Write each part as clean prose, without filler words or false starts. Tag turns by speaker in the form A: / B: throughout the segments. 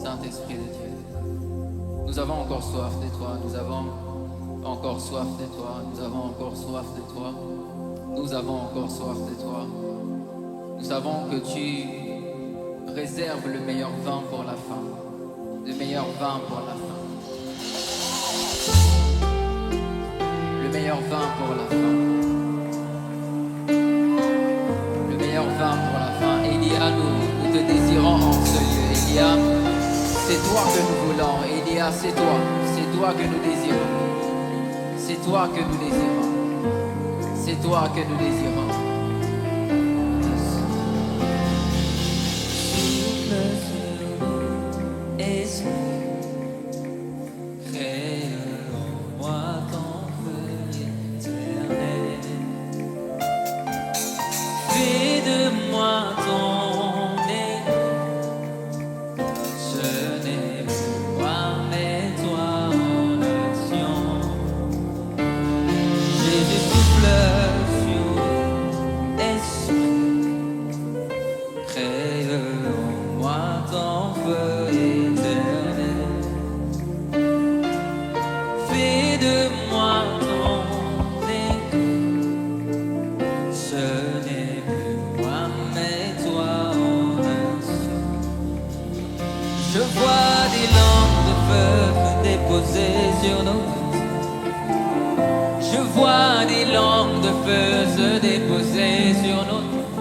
A: Saint-Esprit de Dieu, nous avons encore soif de toi, nous avons encore soif de toi, nous avons encore soif de toi, nous avons encore soif de toi. Nous savons que tu réserves le meilleur vin pour la fin, le meilleur vin pour la fin, le meilleur vin pour la fin, le meilleur vin pour la fin. Elia, nous te désirons en ce lieu. Elia, c'est toi que nous voulons. Elia, c'est toi que nous désirons. C'est toi que nous désirons. C'est toi que nous désirons.
B: Je vois des langues de feu déposées sur nos têtes. Je vois des langues de feu se déposer sur nos têtes.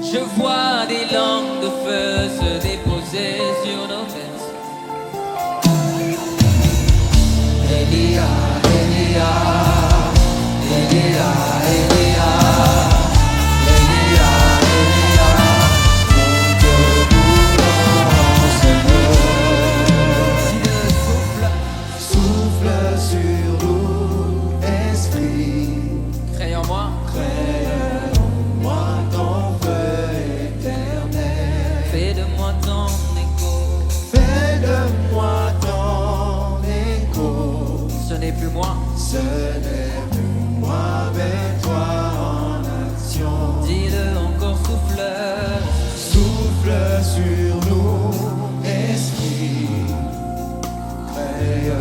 B: Je vois des langues de feu se déposer sur nos têtes. Elia, Elia, Elia, Elia.
C: Ce n'est plus moi, mais toi en action.
B: Dis-le encore, souffle.
C: Souffle sur nous, esprit. Crée en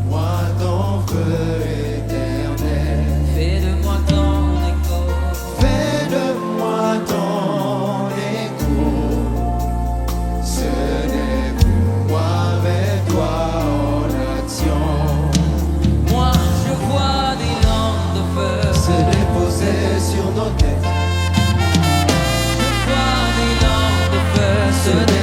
C: moi ton feu éternel.
B: Fais de moi ton écho.
C: Fais de moi ton écho. Ce n'est plus moi, mais toi en action. Se déposer sur nos têtes.
B: Je vois des langues de feu se déposer.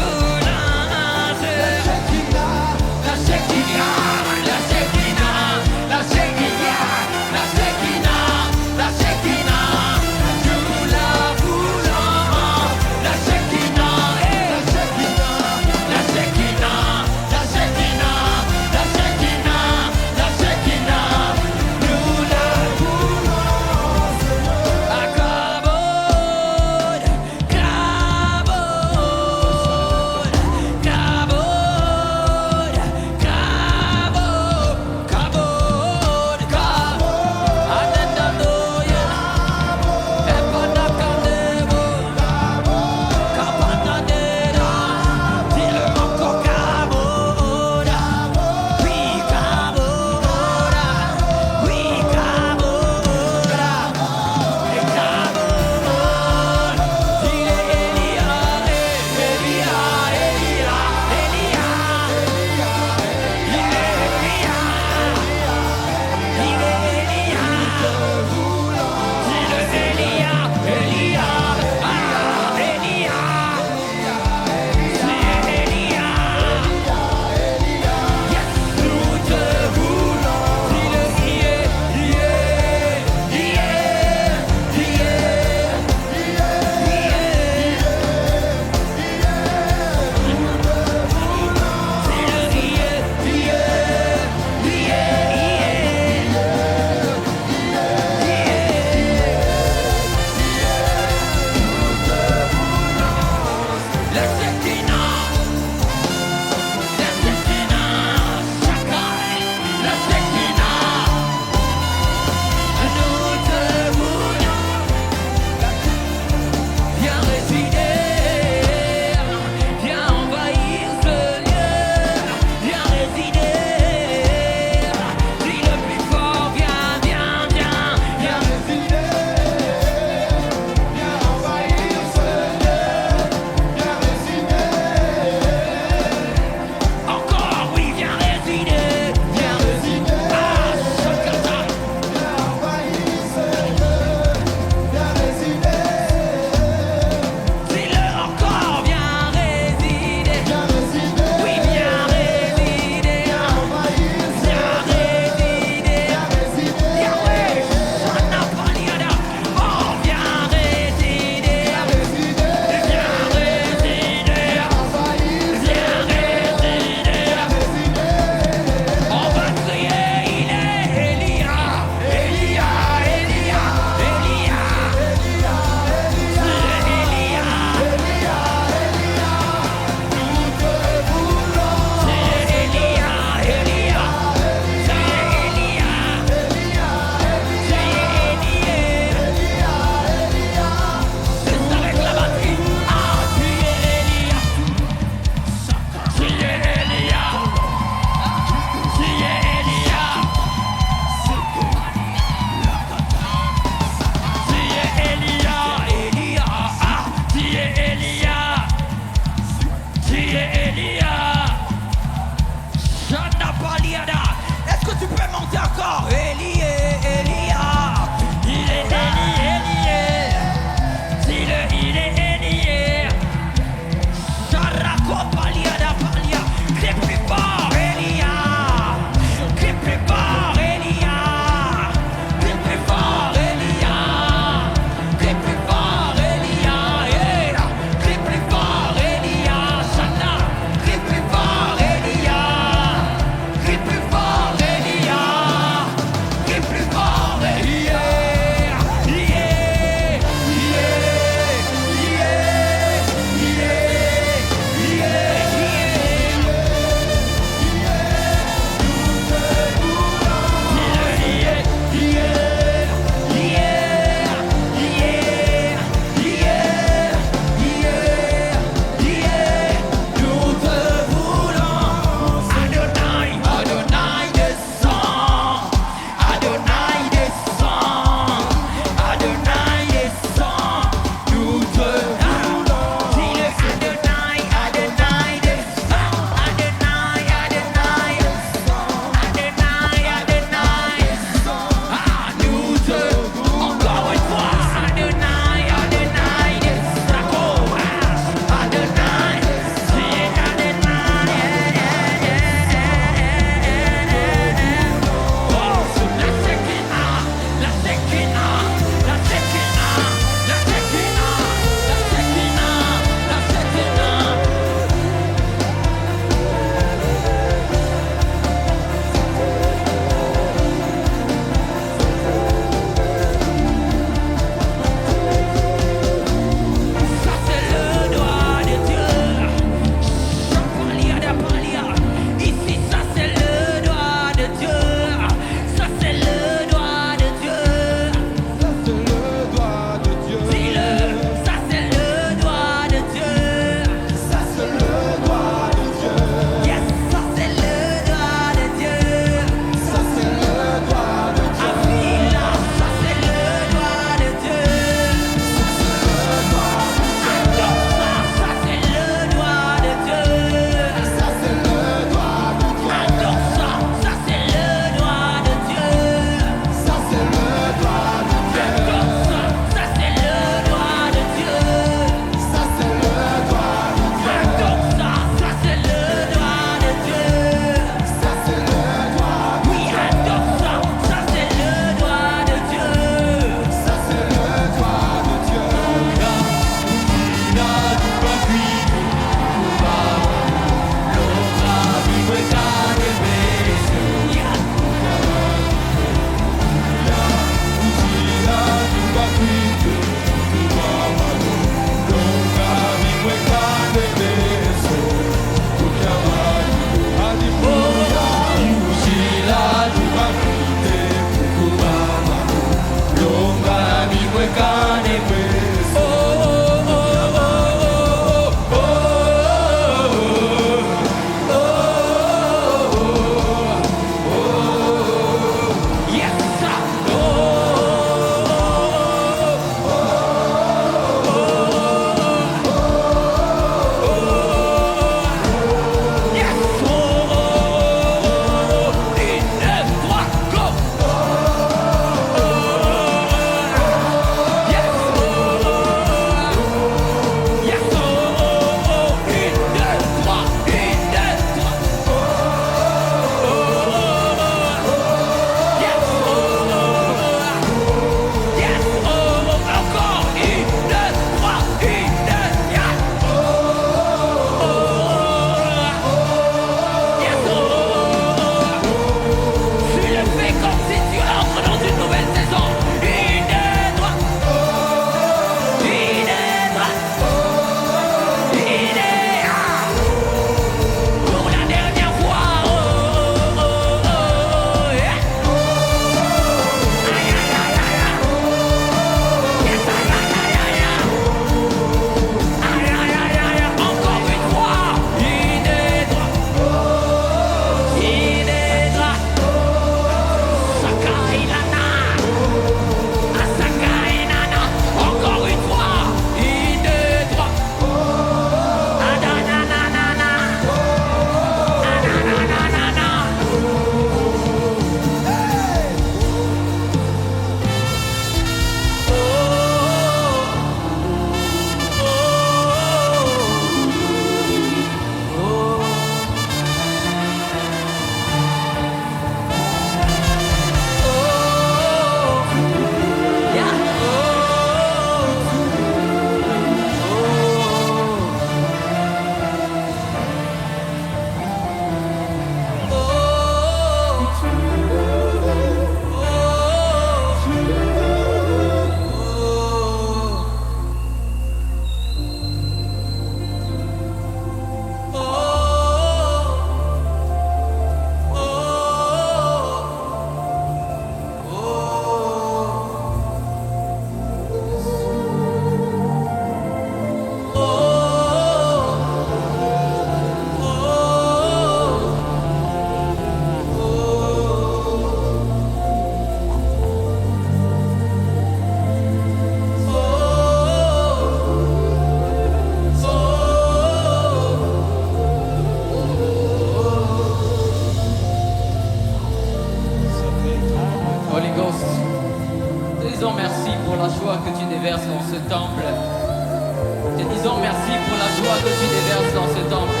B: Te disons merci pour la joie que tu déverses dans ce temple.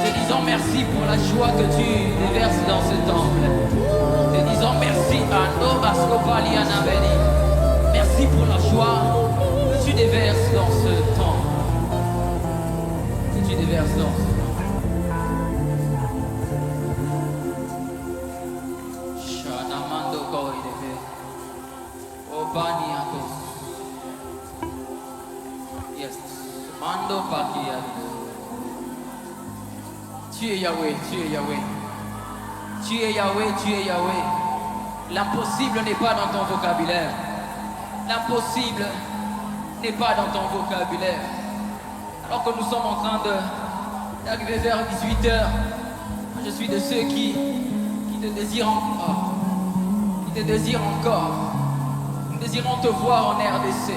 B: Te disons merci pour la joie que tu déverses dans ce temple. Te disons merci à nos Ascopali Anabeni. Merci pour la joie que tu déverses dans ce temple. Que tu déverses dans ce temple. Shanamando Koidebe. Obani Akos. Yes. Mando Pakia. Tu es Yahweh, tu es Yahweh. Tu es Yahweh, tu es Yahweh. L'impossible n'est pas dans ton vocabulaire. L'impossible n'est pas dans ton vocabulaire. Alors que nous sommes en train d'arriver vers 18h, je suis de ceux qui te désirent encore. Qui te désirent encore. Nous désirons te voir en RDC.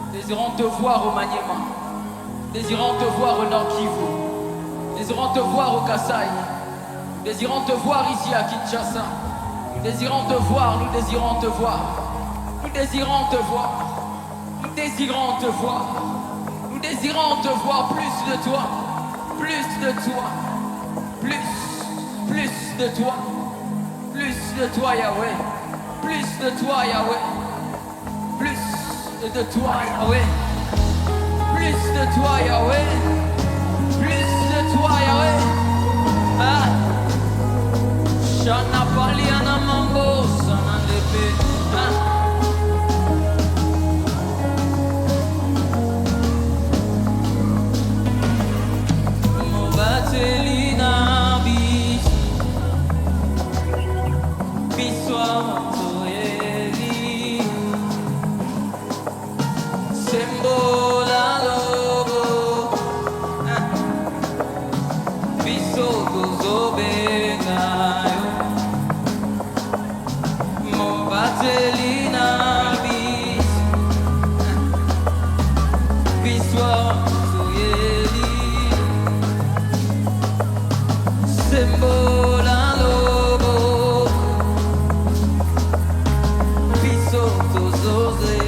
B: Nous désirons te voir au Maniema. Nous désirons te voir au Nord Kivu. Nous désirons te voir au Kasaï. Nous désirons te voir ici à Kinshasa. Nous désirons te voir, nous désirons te voir. Nous désirons te voir. Nous désirons te voir. Nous désirons te voir plus de toi. Plus de toi. Plus de toi. Plus de toi, Yahweh. Plus de toi, Yahweh. Plus de toi, Yahweh. Plus de toi, Yahweh. Plus de toi, Yahweh. Ah. Shana Paliana Mambo, Sana Lepe. Ah. Mobatelina bis, biswa toeli, sembola lobo, biso gozobengayo. Mobatelina bis, biswa toeli. Sembola lobo, biso tozoze.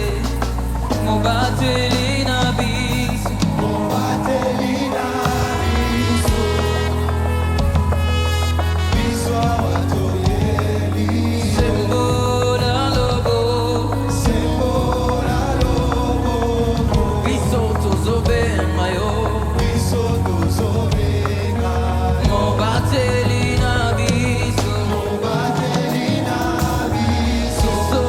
B: Mobatelina bis,
C: Mobatelina biso, biso watoyeli.
B: sembola lobo,
C: Sembola lobo,
B: biso tozobe mayo.
C: biso tozobenga.
B: Mobatelina biso,
C: Mobatelina biso,
B: biso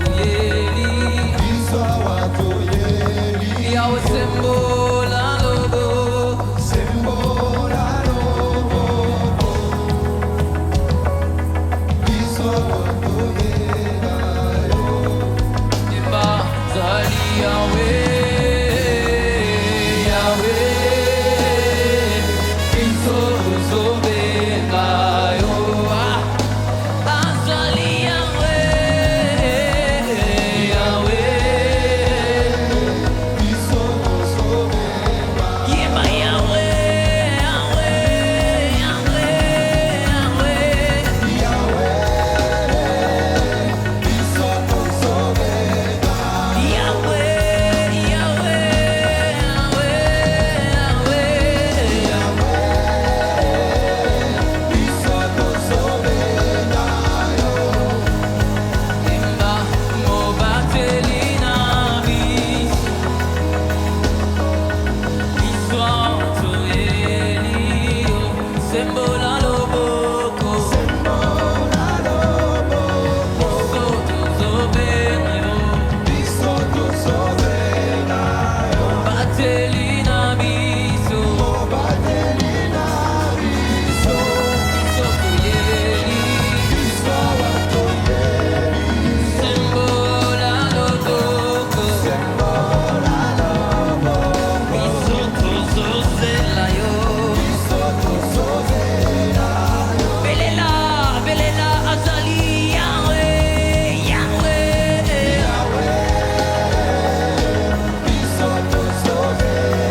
B: toyeli.
C: biso watoyeli.
B: Yawe sembola lobo,
C: Sembola lobo, biso watoyenga.
B: Imba zali Yahweh, Yahweh, biso tozobe ngayo. Azali Yahweh, Yahweh,
C: Biso tozobenga.
B: Yemba Yahweh, Yahweh, Yahweh, Yahweh.
C: Biso tozobenga.
B: Yahweh, Yahweh, Yahweh, Yahweh.
C: Biso tozobenga.
B: Imba Mobatelina bis, biswa toyeli. Sembola loboko,
C: Sembola lobo,
B: biso tozobengayo.
C: biso tozobenga.
B: Mobatelina biso,
C: Mobatelina biso,
B: biso toyeli.
C: biso watoyeli.
B: Sembola loboko,
C: Sembola lobo,
B: biso tozozelayo.
C: biso tozobenga.
B: Belela, belela azali Yahweh, Yahweh.
C: Biso tozobenga.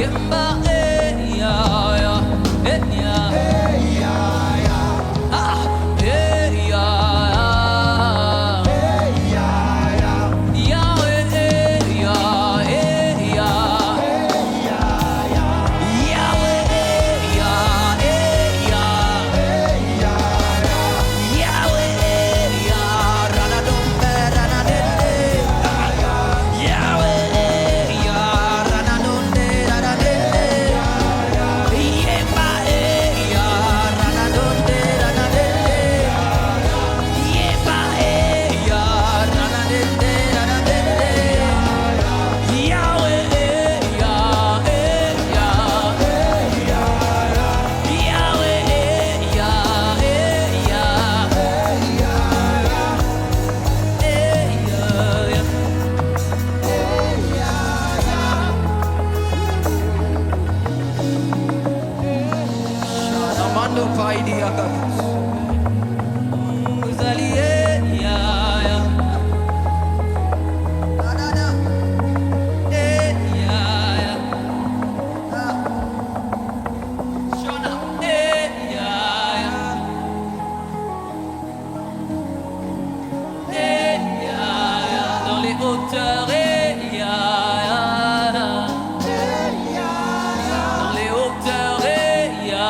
B: Yemba ya ya ya ah ya Yahweh ya Mando paidi akatus. Uzalie ya. Da da da. Ya. Shona. Ya. Dans les hauteurs. Ya. Dans les hauteurs. Ya.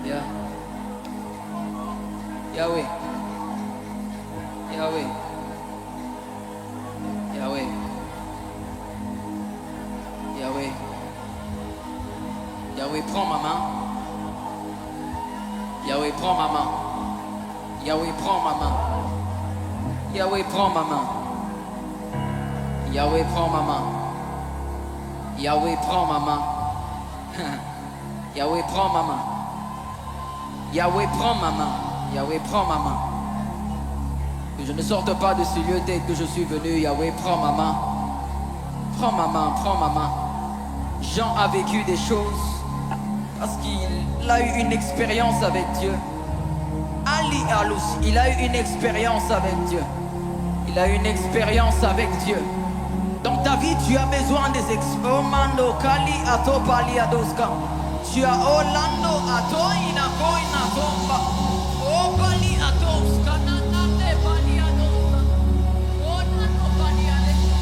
A: Yeah. Yahweh. Yahweh. Yahweh. Yahweh. Yahweh, prends ma main. Yahweh, prends ma main. Yahweh, prends ma main. Yahweh, prends ma main. Yahweh, prends ma main. Yahweh, prends ma main. Yahweh, prends ma main. Yahweh, prends ma main. Yahweh, prends ma main. Que je ne sorte pas de ce lieu tel que je suis venu. Yahweh, prends ma main. Prends ma main, prends ma main. Jean a vécu des choses parce qu'il a eu une expérience avec Dieu. Ali Alous, il a eu une expérience avec Dieu. Il a eu une expérience avec Dieu. Dans ta vie, tu as besoin des expériences. Kali ato pali adoska. Tu as Orlando ato ina koina tomba. O pali adoska nanate pali adoska. Orlando pali adoska.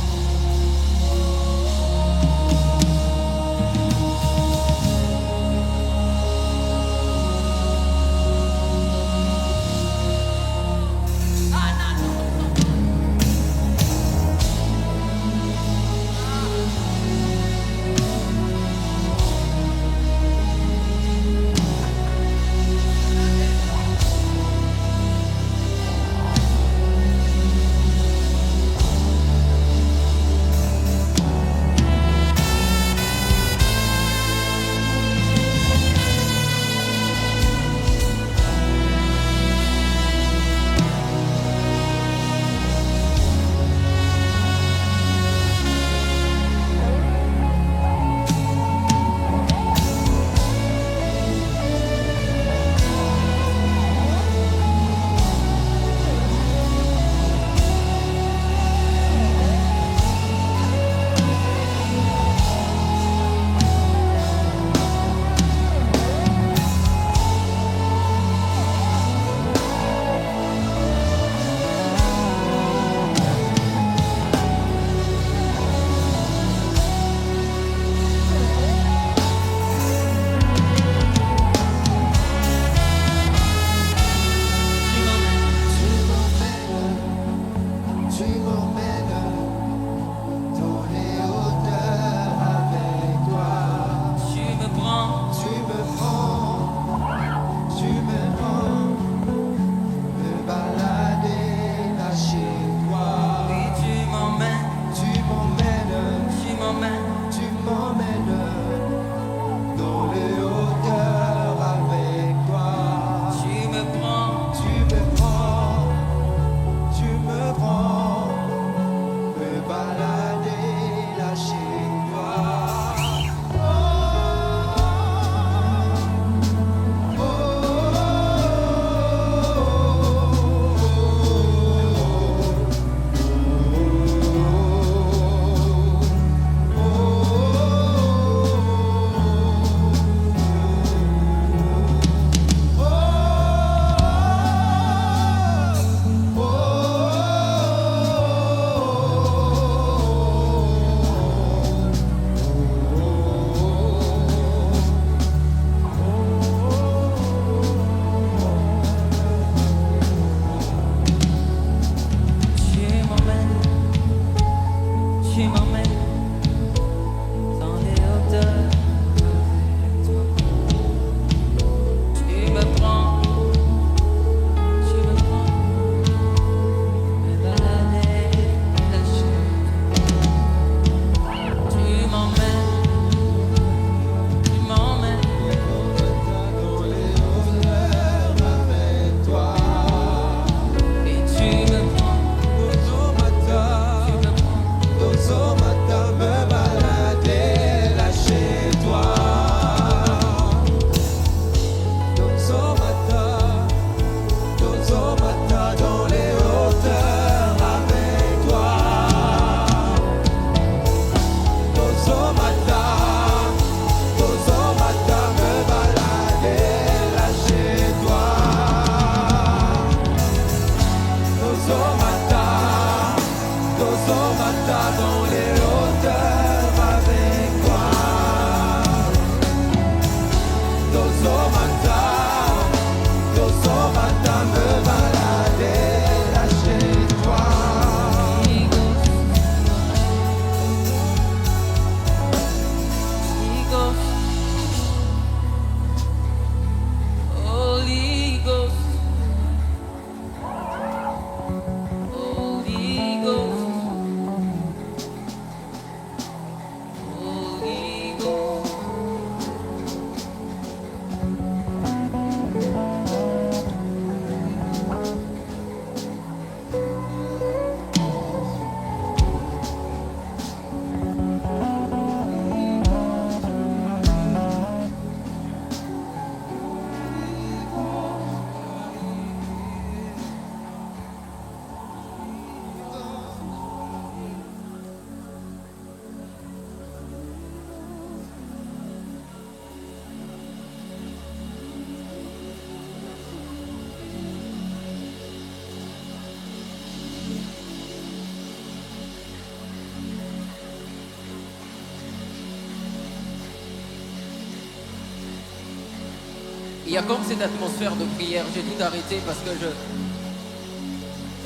A: Il y a comme cette atmosphère de prière. J'ai dû t'arrêter parce que je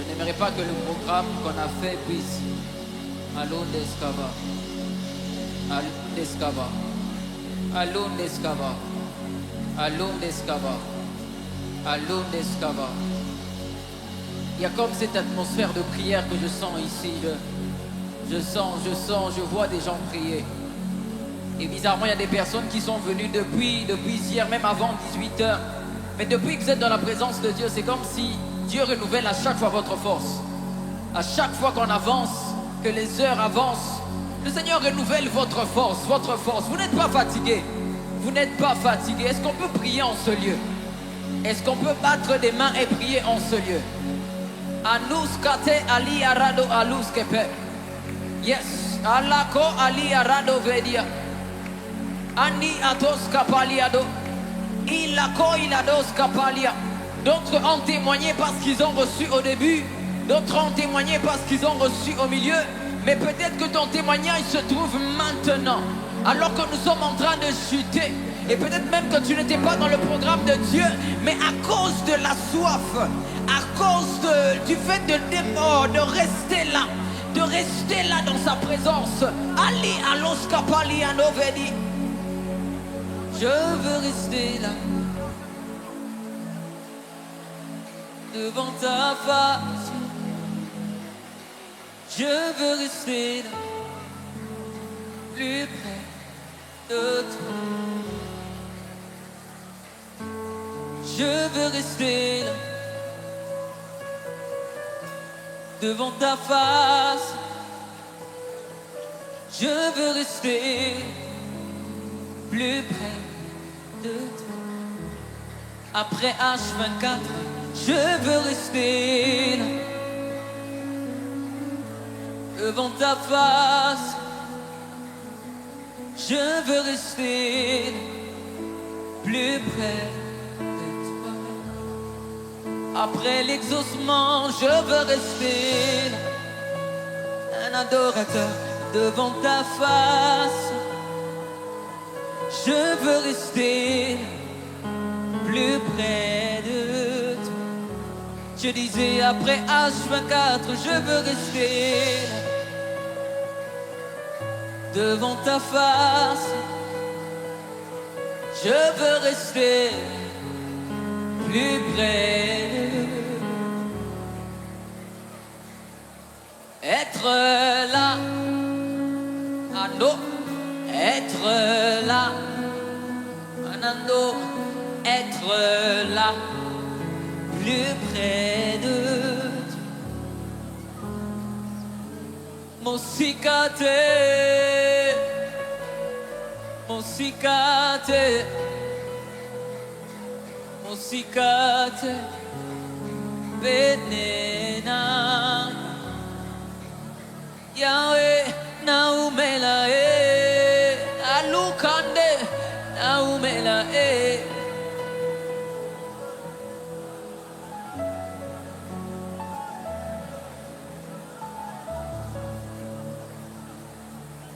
A: n'aimerais pas que le programme qu'on a fait puisse. Alunde Escava. Alunde Escava. Alunde Escava. Alunde Escava. Alunde Escava. Il y a comme cette atmosphère de prière que je sens ici. Je sens, je vois des gens prier. Et bizarrement, il y a des personnes qui sont venues depuis hier, même avant 18h. Mais depuis que vous êtes dans la présence de Dieu, c'est comme si Dieu renouvelle à chaque fois votre force. À chaque fois qu'on avance, que les heures avancent, le Seigneur renouvelle votre force, votre force. Vous n'êtes pas fatigué. Vous n'êtes pas fatigué. Est-ce qu'on peut prier en ce lieu? Est-ce qu'on peut battre des mains et prier en ce lieu? Anus kate ali arado alus kepe. Yes. Alako ali arado vedia. Ani atos kapaliado. Ilako ilados kapalia. D'autres ont témoigné parce qu'ils ont reçu au début. D'autres ont témoigné parce qu'ils ont reçu au milieu. Mais peut-être que ton témoignage se trouve maintenant, alors que nous sommes en train de chuter. Et peut-être même que tu n'étais pas dans le programme de Dieu, mais à cause de la soif, à cause du fait de rester là dans sa présence. Ali alos kapali anovedi.
B: Je veux rester là, devant ta face. Je veux rester là, plus près de toi. Je veux rester là, devant ta face. Je veux rester plus près de toi. Après H24, je veux rester là, devant ta face. Je veux rester plus près de toi. Après l'exaucement, je veux rester un adorateur devant ta face. Je veux rester plus près de toi. Je disais après H24, je veux rester devant ta face. Je veux rester plus près de toi. Être là, Ando, être là, Anando, être là, plus près de toi. Mosikate, Mosikate, Mosikate, Benena, Yahweh, Naumela, Alukande, Naumela,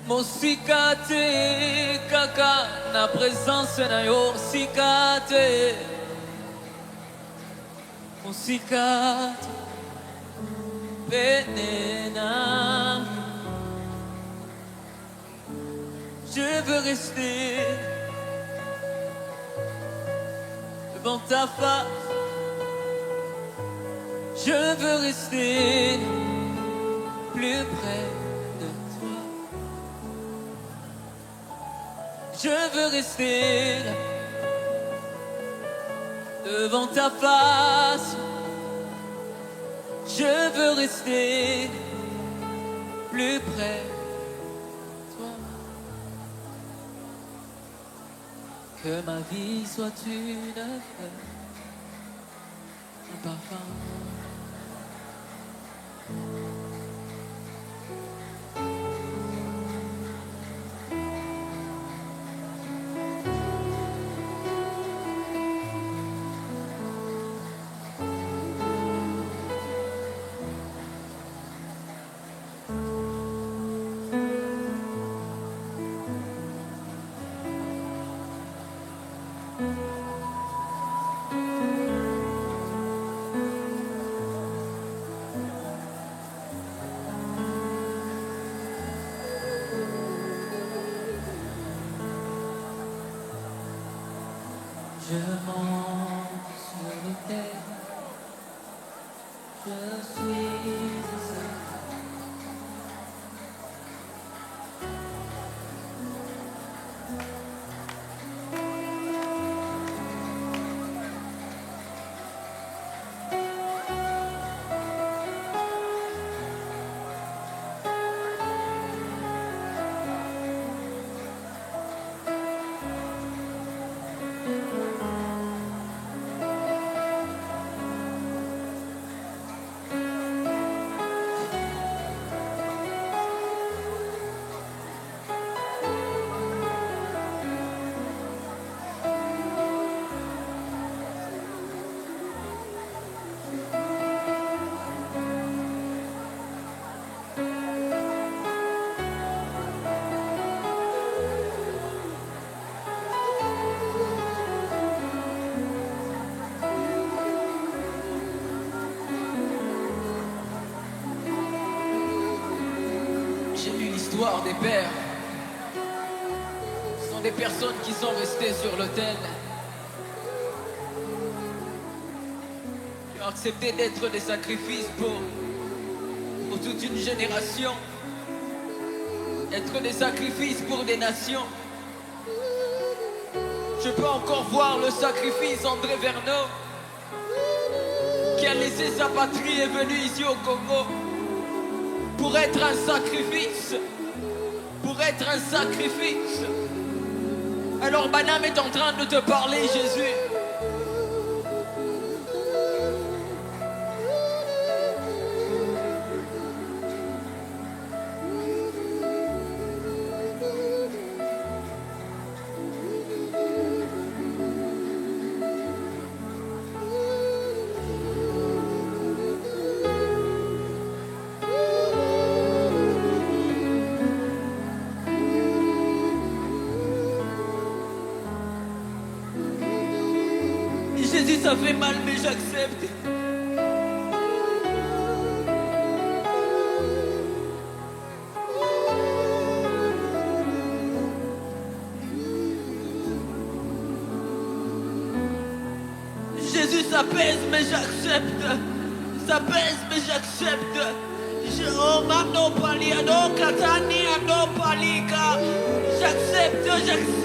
B: Mosikate, kaka, na présence na yo, Mosikate, Mosikate, Benena. Je veux rester devant ta face. Je veux rester plus près de toi. Je veux rester devant ta face. Je veux rester plus près de toi. Que ma vie soit une fleur, un parfum. Je suis ici.
A: J'ai lu l'histoire des pères. Ce sont des personnes qui sont restées sur l'autel, qui ont accepté d'être des sacrifices pour toute une génération, être des sacrifices pour des nations. Je peux encore voir le sacrifice d'André Verneau, qui a laissé sa patrie et est venu ici au Congo pour être un sacrifice, pour être un sacrifice. Alors Banham est en train de te parler, Jésus. Jésus, ça fait mal, mais j'accepte. Jésus, ça pèse, mais j'accepte. Ça pèse, mais j'accepte. Oh, mano paliado, katani, ado palika. J'accepte, j'accepte.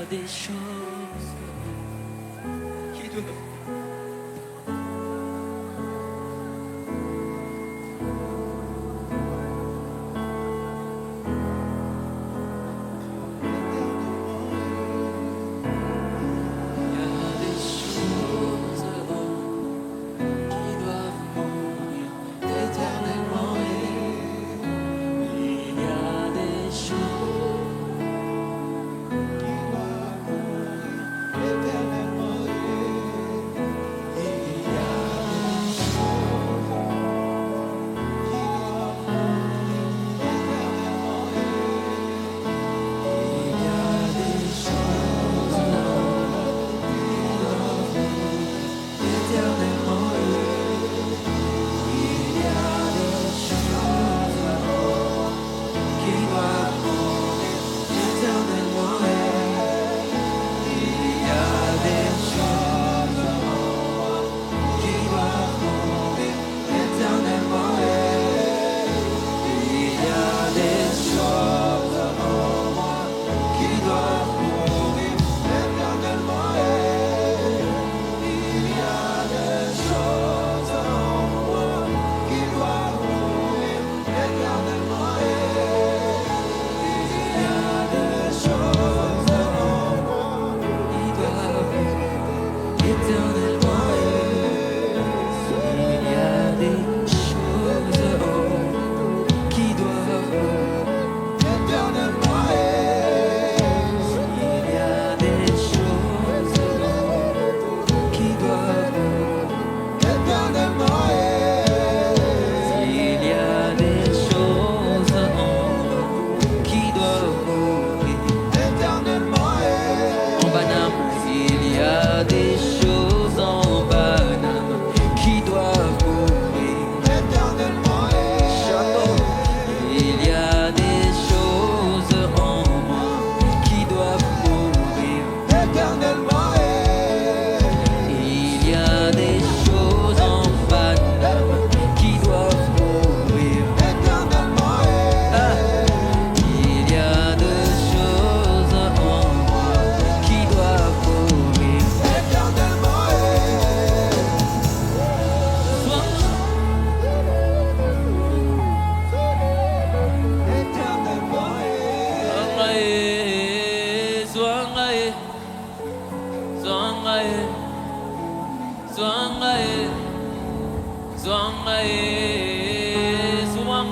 A: Des choses qui doivent... Il y a des choses qui doivent mourir éternellement. Il y a des choses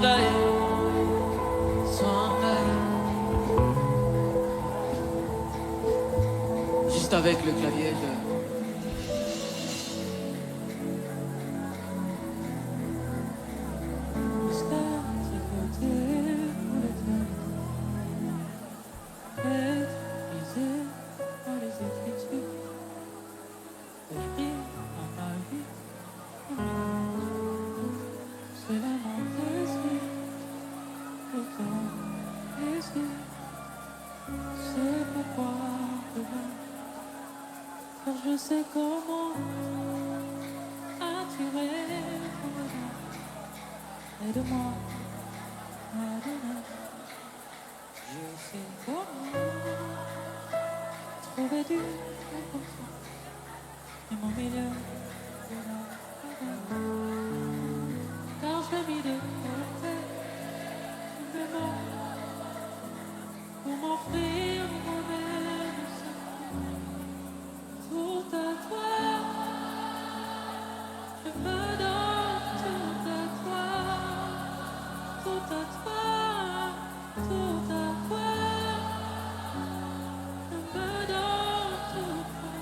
B: s'envahir, s'envahir. Juste avec le clavier,
D: Je sais comment attirer aide-moi à donner. Je sais comment trouver du réconfort et mon milieu de la bagarre. Car je l'ai mis de côté simplement pour m'offrir moi-même tout à toi. Je me donne tout à toi, tout à toi, tout à toi. Je me donne tout à toi.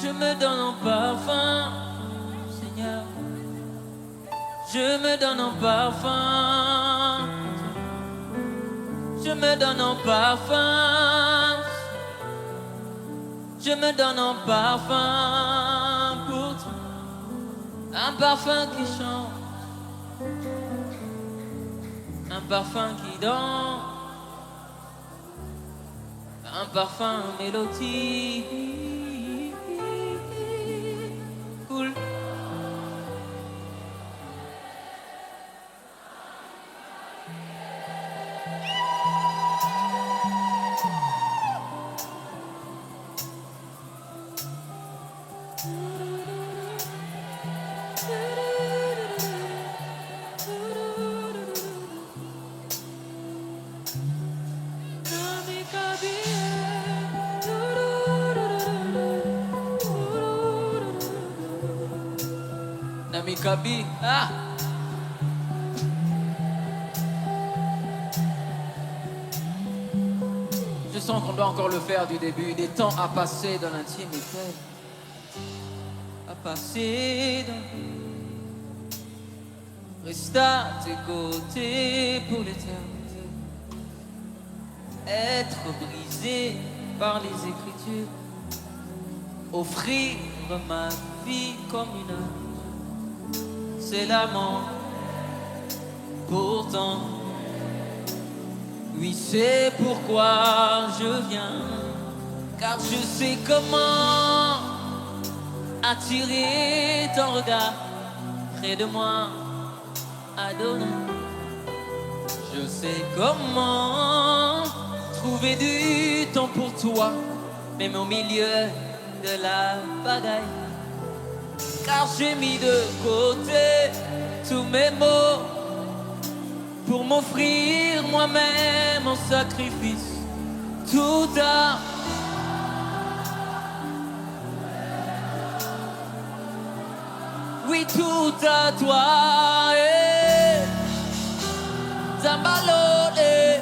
B: je me donne en parfum, Seigneur. Je me donne en parfum. Je me donne en parfum. Je me donne en parfum pour toi. Un parfum qui chante, un parfum qui danse, un parfum mélodie. Cool. Namikabi, ah! Je sens qu'on doit encore le faire du début, des temps à passer dans l'intimité, à passer dans... Rester à tes côtés pour l'éternité, être brisé par les Écritures, offrir ma vie comme une œuvre. C'est l'amant, pourtant, oui c'est pourquoi je viens, car je sais comment attirer ton regard près de moi, Adonai. Je sais comment trouver du temps pour toi, même au milieu de la bagaille. Car j'ai mis de côté tous mes mots pour m'offrir moi-même en sacrifice. Tout à oui, tout à toi. Zambalole,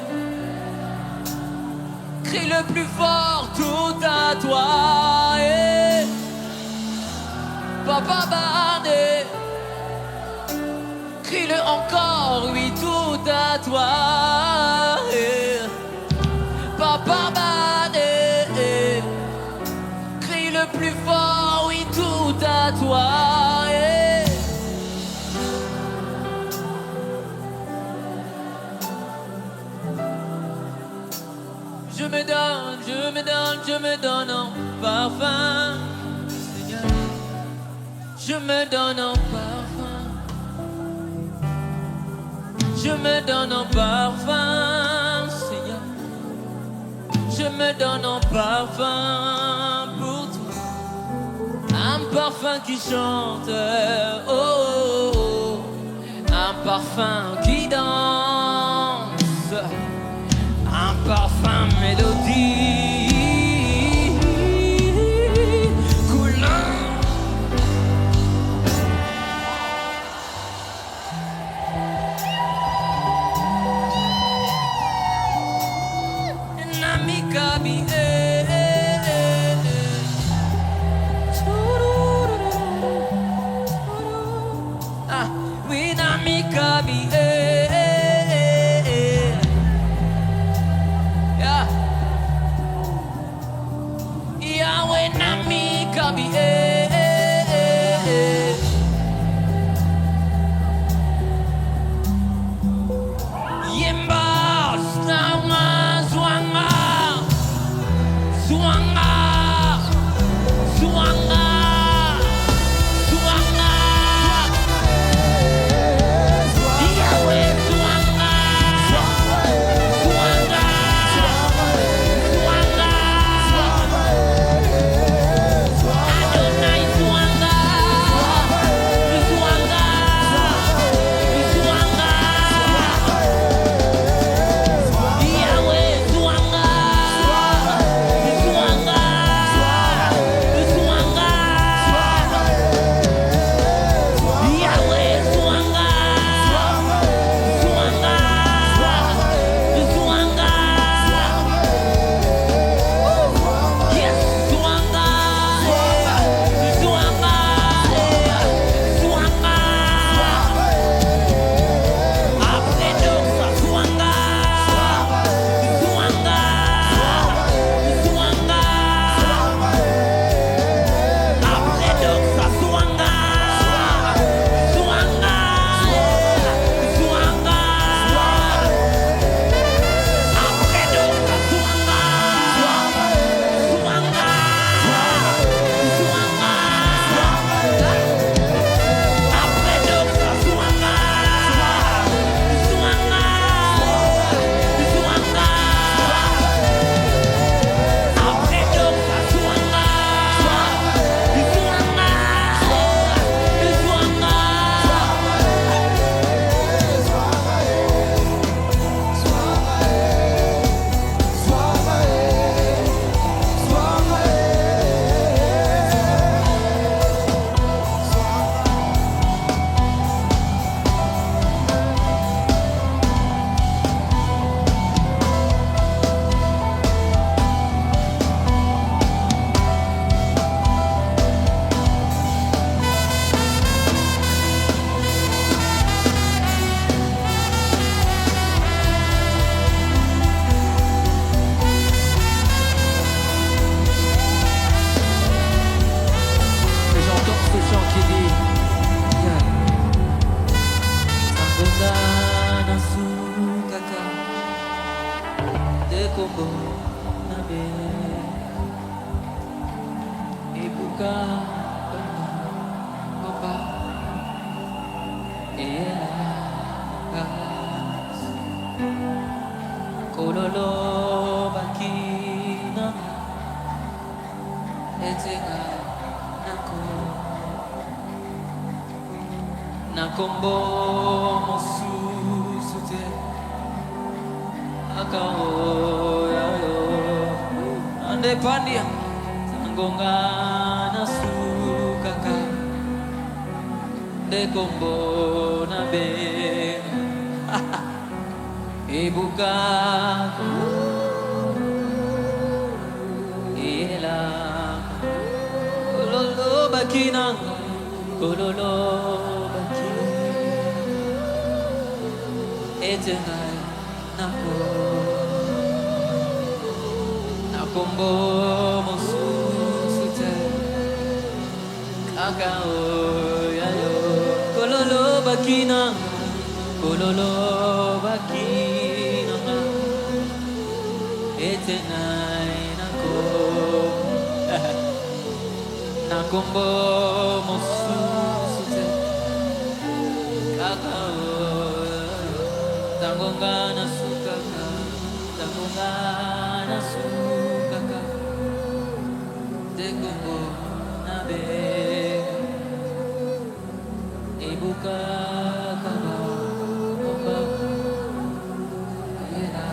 B: crie le plus fort, tout à toi. Papa Bade, crie-le encore, oui, tout à toi. Papa Bade, crie le plus fort, oui, tout à toi. Je me donne, je me donne, je me donne en parfum. Je me donne en parfum. Je me donne en parfum, Seigneur. Je me donne en parfum pour toi. Un parfum qui chante, oh, oh, oh. Un parfum qui danse. kabi Winami kabi Yeah Yahweh nami kabi Yemba Snanga Zwanga Zwanga Zwanga Zwanga Yahweh Zwanga Zwanga Zwanga Adonai Zwanga Zwanga Zwanga Yahweh Zwanga Zwanga Zwanga Yahweh Zwanga Zwanga Zwanga Yes Zwanga Zwanga Zwanga Apredoxa Zwanga Zwanga Zwanga Apredoxa Zwanga Zwanga Zwanga Apredoxa Zwanga Zwanga Zwanga Apredoxa Zwanga Zwanga Zwanga Apredoxa Zwanga Et j'entends ce chant qui dit Tangonga nasukaka Dekombo nabe Ibuka Papa Ela Gas Kololo Bakina Etenga Nako Nakombo Mosusute Akao Yayo Ande Pandia Tangonga Nasukaka Dekombo Nabe Ibuka Ela Kololo Bakina Kololo Bakina Etengai Nako Nakombo Mosusute Kakao Yayo Kololo Bakina Kololo Bakina Etengai Nako Nakombo Mosusute Kakao Tangonga Nasukaka Tangonga Nasukaka Dekombo Nabe Ibuka Kaba Komba Ela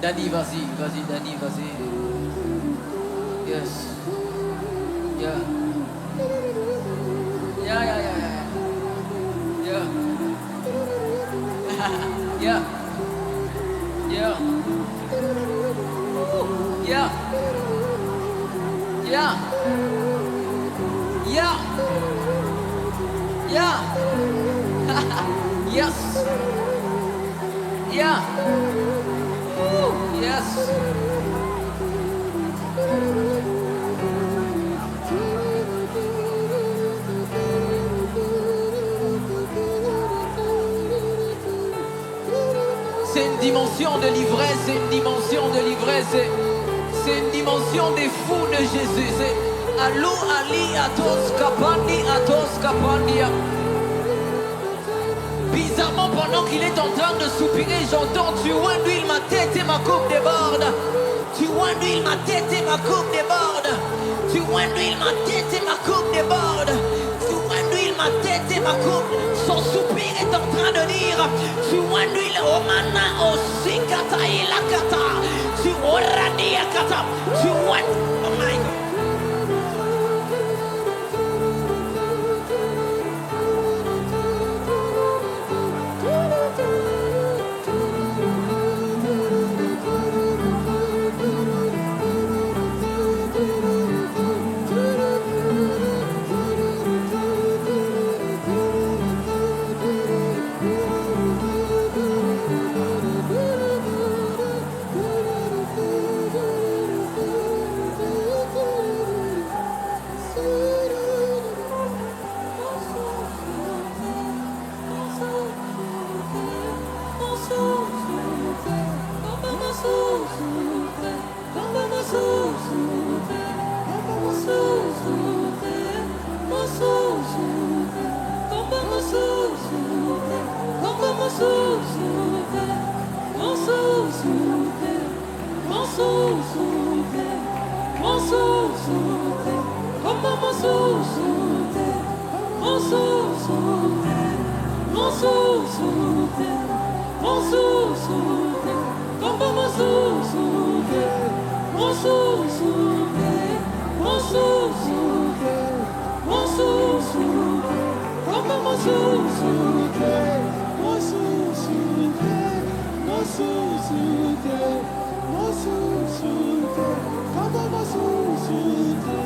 A: Danny, vas-y, Danny, vas-y. Yes. Yeah. Yeah. Yeah. Yeah. Yeah. Yeah. Yeah. Yeah. Yeah. Yes. Yeah. Yes. C'est une dimension de l'ivresse, c'est une dimension de l'ivresse, c'est une dimension des fous de Jésus. C'est Alou Ali Atos Kapandia. Bizarrement, pendant qu'il est en train de soupirer, j'entends tu vois l'huile, ma tête et ma coupe déborde. Tu vois l'huile, ma tête et ma coupe déborde. Tu vois l'huile, ma tête et ma coupe déborde. Tu vois l'huile, ma tête et ma coupe. Son soupir est en train de dire tu vois l'huile, oh mana, oh sikata ilakata. Tu orania kata. Tu vois, oh my God.
C: Come on,